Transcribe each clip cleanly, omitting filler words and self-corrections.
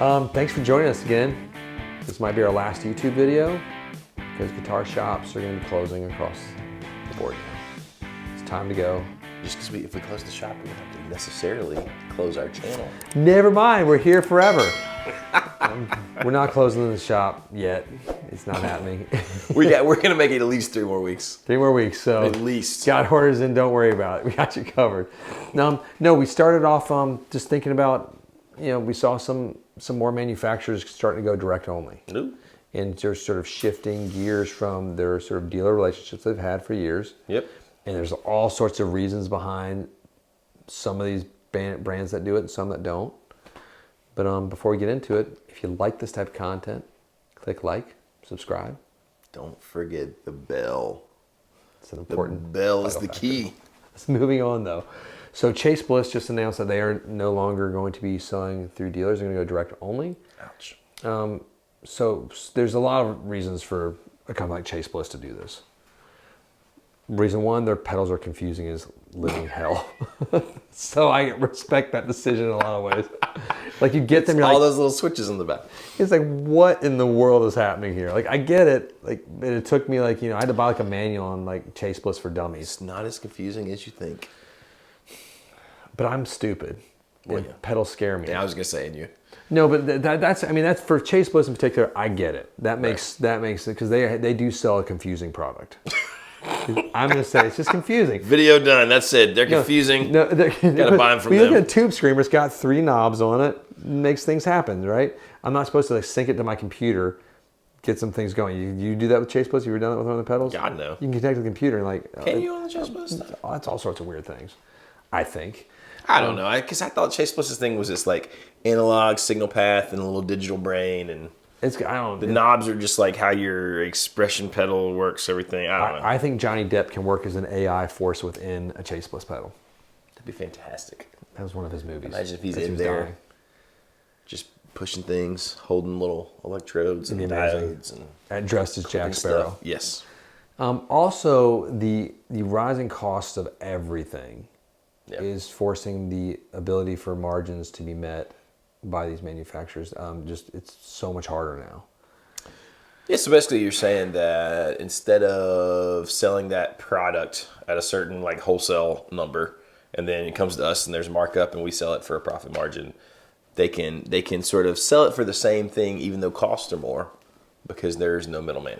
Thanks for joining us again. This might be our last YouTube video because guitar shops are going to be closing across the board now. It's time to go. Just because if we close the shop, we don't have to necessarily close our channel. Never mind, we're here forever. We're not closing the shop yet. It's not happening. We're gonna make it at least 3 more weeks. 3 more weeks, so at least. Got orders in, don't worry about it. We got you covered. No, we started off just thinking about, we saw some more manufacturers starting to go direct only. Ooh. And they're sort of shifting gears from their sort of dealer relationships they've had for years. Yep. And there's all sorts of reasons behind some of these brands that do it and some that don't. But before we get into it, if you like this type of content, click like, subscribe. Don't forget the bell. It's an important The bell is the factor. key. It's moving on though. So Chase Bliss just announced that they are no longer going to be selling through dealers. They're going to go direct only. Ouch. So there's a lot of reasons for a company like Chase Bliss to do this. Reason one, their pedals are confusing as living hell. So I respect that decision in a lot of ways. Like you get them, you're all like, those little switches in the back. it's like, what in the world is happening here? Like I get it. Like it took me I had to buy like a manual on like Chase Bliss for Dummies. It's not as confusing as you think. But I'm stupid. Well, And yeah. pedals scare me. Yeah, I was gonna say, and you. No, but that's for Chase Bliss in particular. I get it. That makes it because they do sell a confusing product. I'm gonna say it's just confusing. Video done. That's it. They're confusing. No, Gotta buy them from when you them. look at a tube screamer, it's got 3 knobs on it. Makes things happen, right? I'm not supposed to sync it to my computer, get some things going. You do that with Chase Bliss? You ever done it with one of the pedals? God, no. You can connect to the computer and Can you on the Chase Bliss stuff? that's all sorts of weird things. I think. I don't know. Because I thought Chase Bliss's thing was just like analog signal path and a little digital brain, and the knobs are just like how your expression pedal works. Everything. I don't know. I think Johnny Depp can work as an AI force within a Chase Bliss pedal. That'd be fantastic. That was one of his movies. Imagine if he's As he in was there, dying. just pushing things, holding little electrodes and It'd be amazing. diodes and And dressed as Jack and Sparrow. stuff. Yes. Also, the rising costs of everything Yep. is forcing the ability for margins to be met by these manufacturers. It's so much harder now. Yeah, so basically you're saying that instead of selling that product at a certain like wholesale number, and then it comes to us and there's markup and we sell it for a profit margin, they can sort of sell it for the same thing even though costs are more because there's no middleman.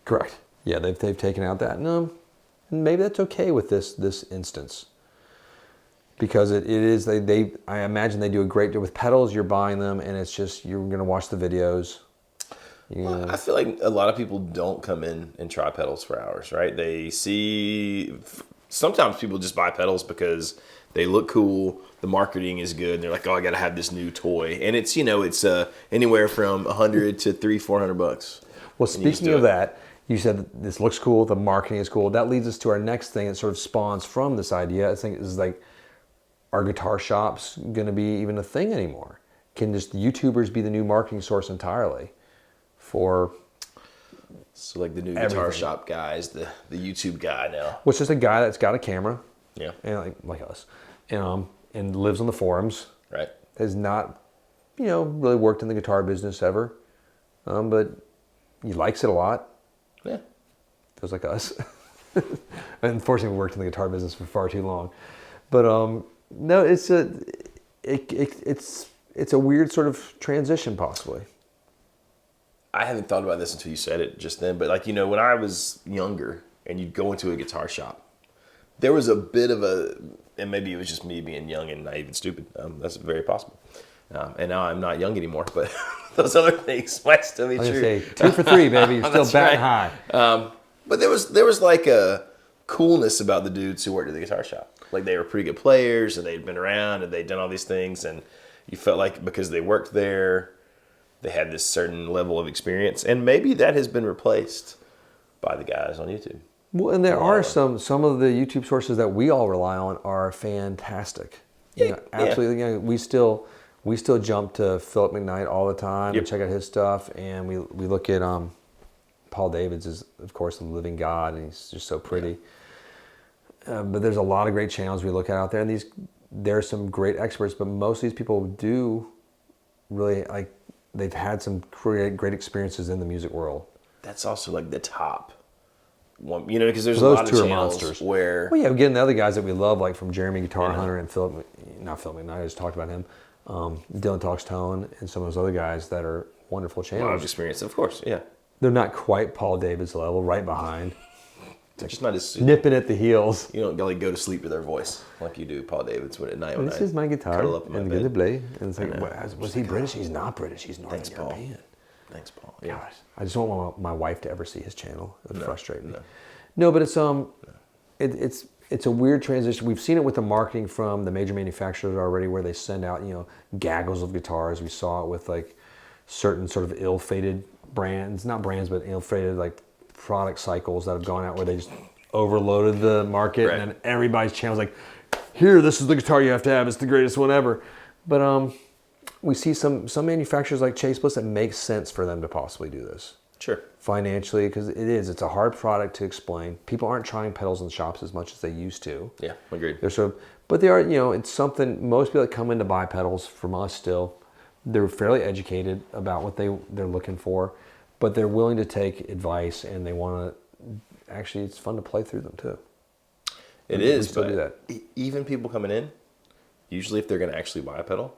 Correct. Yeah, they've taken out that. No, maybe that's okay with this instance. Because it is, I imagine they do a great deal with pedals. You're buying them, and it's just you're going to watch the videos. Well, I feel like a lot of people don't come in and try pedals for hours, right? Sometimes people just buy pedals because they look cool, the marketing is good, and they're like, oh, I got to have this new toy. And it's, it's anywhere from $100 to $300-$400. Well, speaking of that, you said that this looks cool, the marketing is cool. That leads us to our next thing that sort of spawns from this idea. I think is like, are guitar shops going to be even a thing anymore? Can just YouTubers be the new marketing source entirely for? So like the new everything. guitar shop guys, the YouTube guy now. Well, it's just a guy that's got a camera, Yeah. and like us, and lives on the forums. Right. Has not, really worked in the guitar business ever, but he likes it a lot. Yeah. Feels like us. Unfortunately, we worked in the guitar business for far too long, but no, it's a weird sort of transition, possibly. I haven't thought about this until you said it just then, but when I was younger and you'd go into a guitar shop, there was a bit of and maybe it was just me being young and naive and stupid. That's very possible. And now I'm not young anymore, but those other things might still be true. I was going to say 2 for 3, baby. You're still batting high. But there was like a coolness about the dudes who worked at the guitar shop. Like they were pretty good players and they'd been around and they'd done all these things, and you felt like because they worked there, they had this certain level of experience, and maybe that has been replaced by the guys on YouTube. Well, and there are some of the YouTube sources that we all rely on are fantastic. Yeah, absolutely. yeah. We still jump to Philip McKnight all the time Yep. and check out his stuff, and we look at Paul Davids is of course a living god, and he's just so pretty. But there's a lot of great channels we look at out there, and there's some great experts, but most of these people do really like they've had some great experiences in the music world. That's also like the top one, you know, because there's a Those lot two of are channels monsters. where Well, yeah, we're getting the other guys that we love, like from Jeremy Guitar Hunter and not Philip McKnight, I just talked about him. Dylan Talks Tone and some of those other guys that are wonderful a lot channels. of experience, of course, yeah. They're not quite Paul David's level, right behind. They're just not as Nipping at the heels. you don't like go to sleep to their voice like you do Paul David's at night. When This I is my guitar cuddle up in my and bed. good to play. And it's like, know. was he British? He's not British. He's Northern Thanks, Paul. European. Thanks, Paul. Yeah. Gosh, I just don't want my wife to ever see his channel. It would frustrate me. no. No, but it's a weird transition. We've seen it with the marketing from the major manufacturers already, where they send out gaggles of guitars. We saw it with like certain sort of ill-fated brands, not brands, but ill-fated like product cycles that have gone out where they just overloaded the market, Right. and then everybody's channel's like, here, this is the guitar you have to have. It's the greatest one ever. But we see some manufacturers like Chase Bliss that makes sense for them to possibly do this Sure. financially, because it's a hard product to explain. People aren't trying pedals in shops as much as they used to. Yeah, agreed. They're sort of, but they are, it's something most people that come in to buy pedals from us still, they're fairly educated about what they're looking for, but they're willing to take advice, and they want to, actually, it's fun to play through them too. It We is, still but do that. Even people coming in, usually if they're going to actually buy a pedal,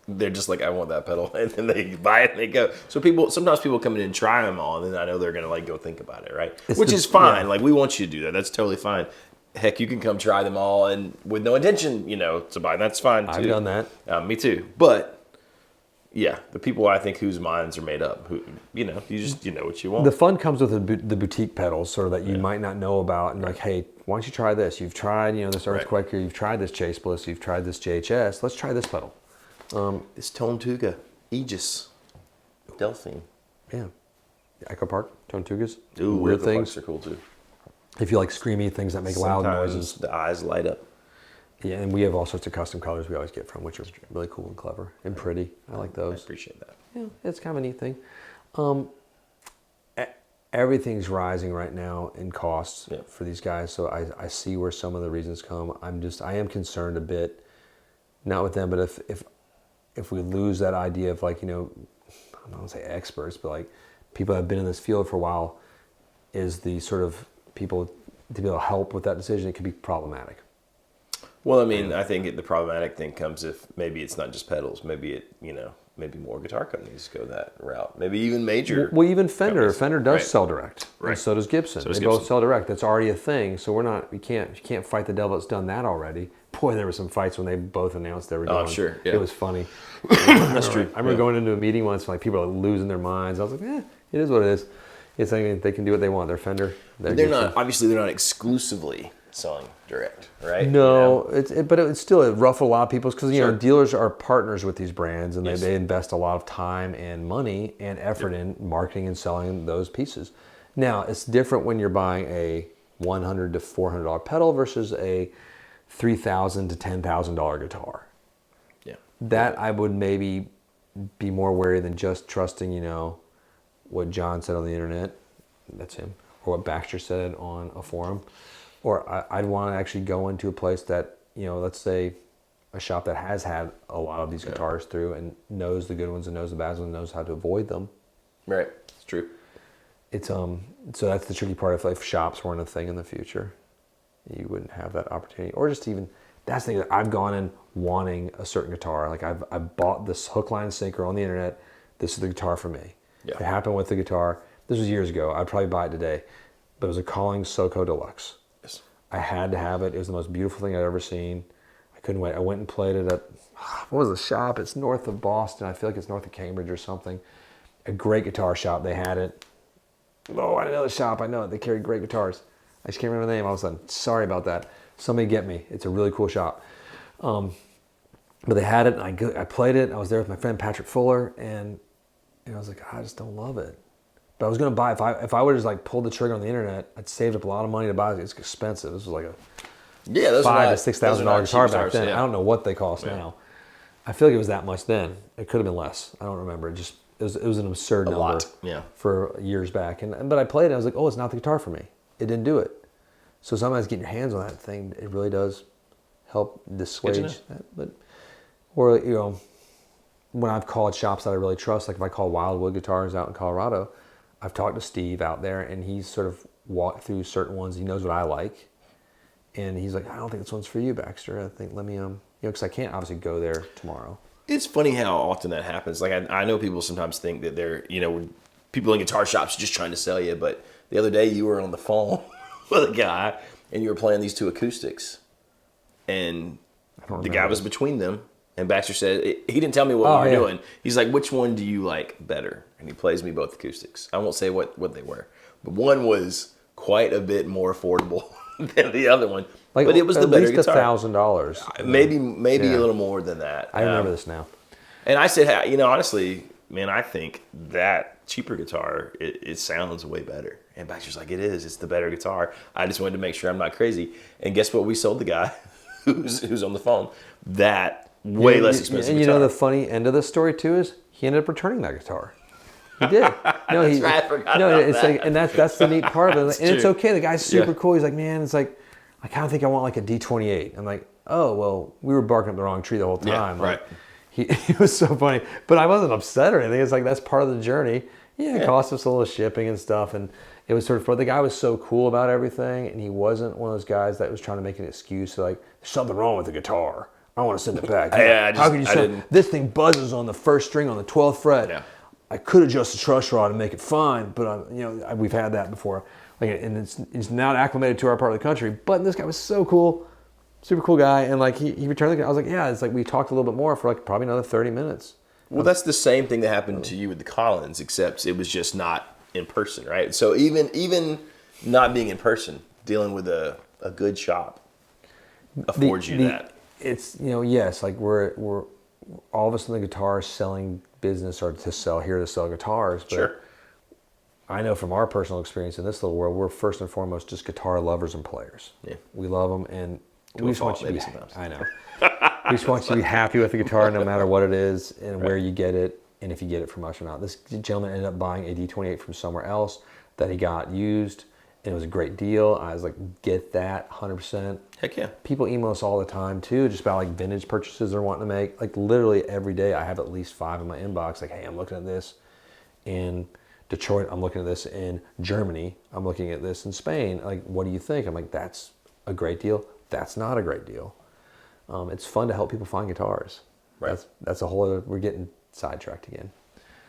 they're just like, I want that pedal, and then they buy it and they go. So sometimes people come in and try them all, and then I know they're going to like go think about it, right? Which is fine. yeah. Like, we want you to do that. That's totally fine. Heck, you can come try them all and with no intention, to buy. That's fine too. I've done that. Me too. But yeah, the people I think whose minds are made up, who you just know what you want. The fun comes with the boutique pedals, sort of that you might not know about, and like, hey, why don't you try this? You've tried, this Earthquake, or you've tried this Chase Bliss, you've tried this JHS. Let's try this pedal. This Tontuga, Aegis, Delphine. Yeah, Echo Park, Tone Tugas. Ooh, weird the things. Bucks are cool too. If you like screamy things that make loud Sometimes noises. the eyes light up. Yeah, and we have all sorts of custom colors we always get from, which are really cool and clever and pretty. I like I those. appreciate that. Yeah, it's kind of a neat thing. Everything's rising right now in costs for these guys, so I see where some of the reasons come. I am concerned a bit, not with them, but if we lose that idea of like, I don't want to say experts, but like people that have been in this field for a while, is the sort of people to be able to help with that decision, it could be problematic. Well, I mean, I think the problematic thing comes if maybe it's not just pedals. Maybe maybe more guitar companies go that route. Maybe even major. Well, even Fender. companies. Fender does Right. sell direct, Right. and so does Gibson. So does They both Gibson. sell direct. That's already a thing. So you can't fight the devil that's done that already. Boy, there were some fights when they both announced they were going. Oh, sure, yeah. It was funny. That's true. I remember going into a meeting once, like people are losing their minds. I was like, it is what it is. It's like they can do what they want. They're Fender. They're Gibson. they're not exclusively selling direct, right? No, but it still ruffled a lot of people's, because Sure. dealers are partners with these brands, and Yes. they invest a lot of time and money and effort in marketing and selling those pieces. Now it's different when you're buying a $100 to $400 pedal versus a $3,000 to $10,000 guitar. Yeah. That I would maybe be more wary than just trusting, what John said on the internet. That's him. Or what Baxter said on a forum. Or I'd want to actually go into a place that, let's say a shop that has had a lot of these guitars through and knows the good ones and knows the bad ones and knows how to avoid them. Right. It's true. It's so that's the tricky part. If shops weren't a thing in the future, you wouldn't have that opportunity. Or just even, that's the thing, that I've gone in wanting a certain guitar. Like I've bought this hook, line, and sinker on the internet. This is the guitar for me. Yeah. It happened with the guitar. This was years ago. I'd probably buy it today. But it was a Collings SoCo Deluxe. Yes. I had to have it. It was the most beautiful thing I'd ever seen. I couldn't wait. I went and played it at, what was the shop? It's north of Boston. I feel like it's north of Cambridge or something. A great guitar shop. They had it. Oh, I know the shop. I know it. They carry great guitars. I just can't remember the name. All of a sudden, sorry about that. Somebody get me. It's a really cool shop. But they had it, and I played it. I was there with my friend Patrick Fuller, and I was like, I just don't love it. But I was gonna buy it. If I would have just like pulled the trigger on the internet, I'd saved up a lot of money to buy it. It's expensive. This was like a those $5,000 to $6,000 guitar back guitars, then. yeah. I don't know what they cost now. I feel like it was that much then. It could have been less. I don't remember. It was an absurd number lot, yeah. for years back. But I played it. And I was like, oh, it's not the guitar for me. It didn't do it. So sometimes getting your hands on that thing, it really does help dissuade that. But when I've called shops that I really trust, like if I call Wildwood Guitars out in Colorado, I've talked to Steve out there, and he's sort of walked through certain ones. He knows what I like, and he's like, I don't think this one's for you, Baxter. I think let me because I can't obviously go there tomorrow. It's funny how often that happens. Like I know people sometimes think that they're people in guitar shops just trying to sell you, but the other day you were on the phone with a guy and you were playing these two acoustics, and the guy was between them. And Baxter said, he didn't tell me what we were doing. He's like, which one do you like better? And he plays me both acoustics. I won't say what they were. But one was quite a bit more affordable than the other one. Like, but it was the better guitar. At least $1,000. Maybe a little more than that. I remember this now. And I said, honestly, man, I think that cheaper guitar, it sounds way better. And Baxter's like, it is. It's the better guitar. I just wanted to make sure I'm not crazy. And guess what? We sold the guy who's on the phone that way less expensive and guitar. The funny end of the story too is he ended up returning that guitar. He did. No, That's right. I forgot about that. Like, and that's the neat part of it. And it's true. okay. The guy's super cool. He's like, man, it's like, I kind of think I want like a D28. I'm like, oh well, we were barking up the wrong tree the whole time. Yeah, right. Like, he was so funny, but I wasn't upset or anything. It's like that's part of the journey. Yeah, it cost us a little shipping and stuff, and it was sort of. But the guy was so cool about everything, and he wasn't one of those guys that was trying to make an excuse. Like, there's something wrong with the guitar. I want to send it back. How can you send this thing buzzes on the first string on the 12th fret? Yeah. I could adjust the truss rod and make it fine, but we've had that before. Like, and it's not acclimated to our part of the country. But this guy was so cool, super cool guy, and like he returned the guy. I was like, yeah, it's like we talked a little bit more for like probably another 30 minutes. Well, that's the same thing that happened to you with the Collins, except it was just not in person, right? So even not being in person, dealing with a good shop affords you that. It's yes, like we're all of us in the guitar selling business or to sell guitars. But sure. I know from our personal experience in this little world, we're first and foremost just guitar lovers and players. Yeah, we love them, and we just want you to be. Sometimes. I know. We just want you to be happy with the guitar, no matter what it is and where you get it, and if you get it from us or not. This gentleman ended up buying a D28 from somewhere else that he got used. And it was a great deal. I was like, get that 100%. Heck yeah. People email us all the time too, just about like vintage purchases they're wanting to make. Like literally every day I have at least 5 in my inbox. Like, hey, I'm looking at this in Detroit. I'm looking at this in Germany. I'm looking at this in Spain. Like, what do you think? I'm like, that's a great deal. That's not a great deal. It's fun to help people find guitars. Right. That's a whole other, we're getting sidetracked again.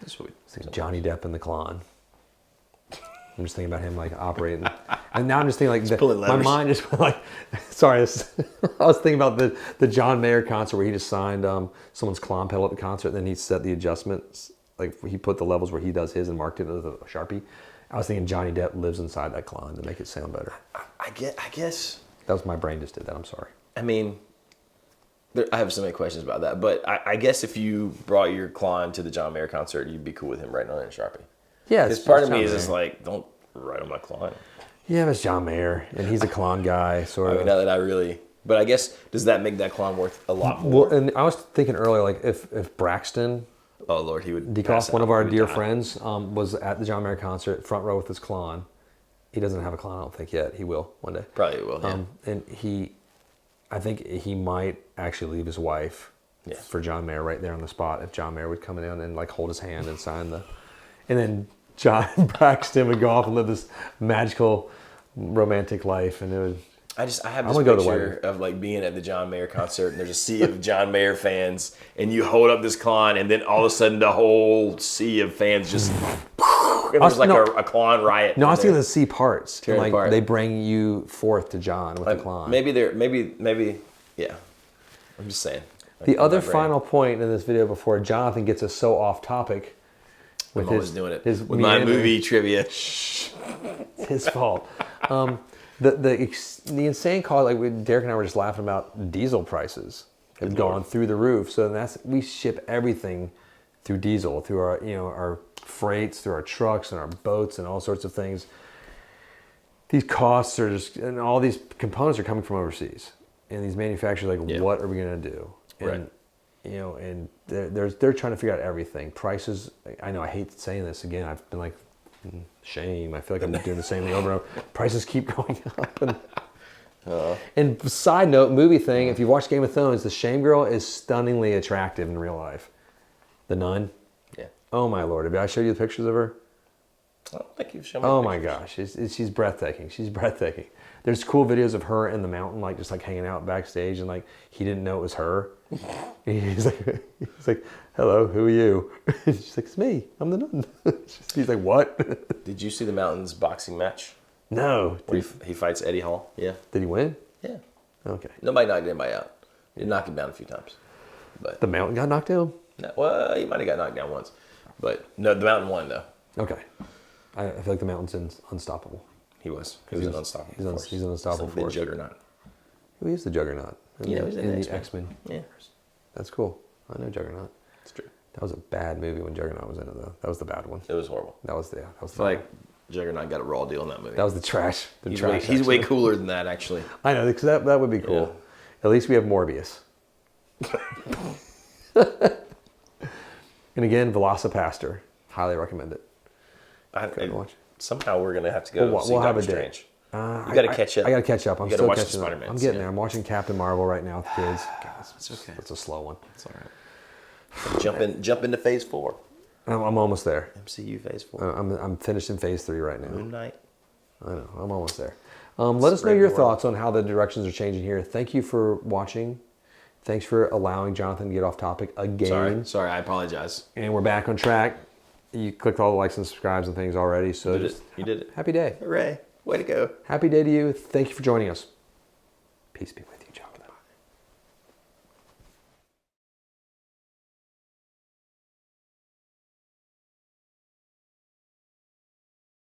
That's what it's like Johnny Depp and the Klon. I'm just thinking about him like operating, and now I'm just thinking like my mind just went like, sorry, I was thinking about the John Mayer concert where he just signed someone's Klon pedal at the concert, and then he set the adjustments, like he put the levels where he does his and marked it with a Sharpie. I was thinking Johnny Depp lives inside that Klon to make it sound better. I guess that was my brain just did that. I'm sorry. I mean, I have so many questions about that, but I guess if you brought your Klon to the John Mayer concert, you'd be cool with him writing on it in Sharpie. Yeah, because part of me is just like, don't write on my Klon. Yeah, it's John Mayer, and he's a Klon guy, sort of. I mean, not that I really, but I guess, does that make that Klon worth a lot more? Well, and I was thinking earlier, like if Braxton, oh Lord, he would. Dekoff, one of our dear friends, was at the John Mayer concert, front row with his Klon. He doesn't have a Klon, I don't think yet. He will one day. Probably will. Yeah. And I think he might actually leave his wife for John Mayer right there on the spot. If John Mayer would come in and like hold his hand and sign and then John Braxton would go off and live this magical romantic life, and it would. I have this picture of like being at the John Mayer concert, and there's a sea of John Mayer fans, and you hold up this Klon, and then all of a sudden the whole sea of fans just. And there's like a Klon riot. No, I was thinking the C parts. Tearing like apart. They bring you forth to John with the Klon. Maybe, yeah. I'm just saying. The other final point in this video before Jonathan gets us so off topic. I'm always doing it. With my movie trivia. It's his fault. The insane call, like Derek and I were just laughing about diesel prices have gone through the roof. So we ship everything through diesel, through our freights, through our trucks and our boats and all sorts of things. These costs are just, and all these components are coming from overseas. And these manufacturers are like, what are we going to do? And, right. And they're trying to figure out everything. Prices, I know I hate saying this again. I've been like, shame. I feel like I'm doing the same thing over and over. Prices keep going up. And side note, movie thing, if you watch Game of Thrones, the Shame Girl is stunningly attractive in real life. The nun. Yeah. Oh my lord! Did I show you the pictures of her? I don't think you've shown me. Oh the my pictures. gosh, she's breathtaking. She's breathtaking. There's cool videos of her in the mountain, like just like hanging out backstage, and like he didn't know it was her. he's like, "Hello, who are you?" She's like, "It's me. I'm the nun." He's like, "What?" Did you see the Mountains boxing match? No. Where he fights Eddie Hall? Yeah. Did he win? Yeah. Okay. Nobody knocked anybody out. He knocked him down a few times. But The mountain got knocked down. no, well, he might have got knocked down once. But no, the Mountain won though. Okay. I feel like the mountain's unstoppable. He was. He was an unstoppable force. He's an unstoppable It's like the force. Juggernaut. Who is the Juggernaut? He's in the the X-Men. Yeah, That's cool. I know Juggernaut. it's true. That was a bad movie when Juggernaut was in it, though. That was the bad one. It was horrible. That was the. I feel like Juggernaut got a raw deal in that movie. That was the trash. He's way cooler than that, actually. I know, because that would be cool. Yeah. At least we have Morbius. And again, Velocipaster. Highly recommend it. Watch. Somehow we're gonna have to go see We'll have Doctor a day. Strange. You got to catch up. I got to catch up. I'm You gotta still watch the catching up. Spider-Man. I'm getting Yeah. there. I'm watching Captain Marvel right now with the kids. It's okay. That's a slow one. It's all right. Jump into Phase 4. I'm almost there. MCU Phase 4. I'm finished in phase 3 right now. Moon Knight. I know. I'm almost there. Let us know your thoughts on how the directions are changing here. Thank you for watching. Thanks for allowing Jonathan to get off topic again. Sorry, I apologize. And we're back on track. You clicked all the likes and subscribes and things already. So You did it. Happy day. Hooray. Way to go. Happy day to you. Thank you for joining us. Peace be with you.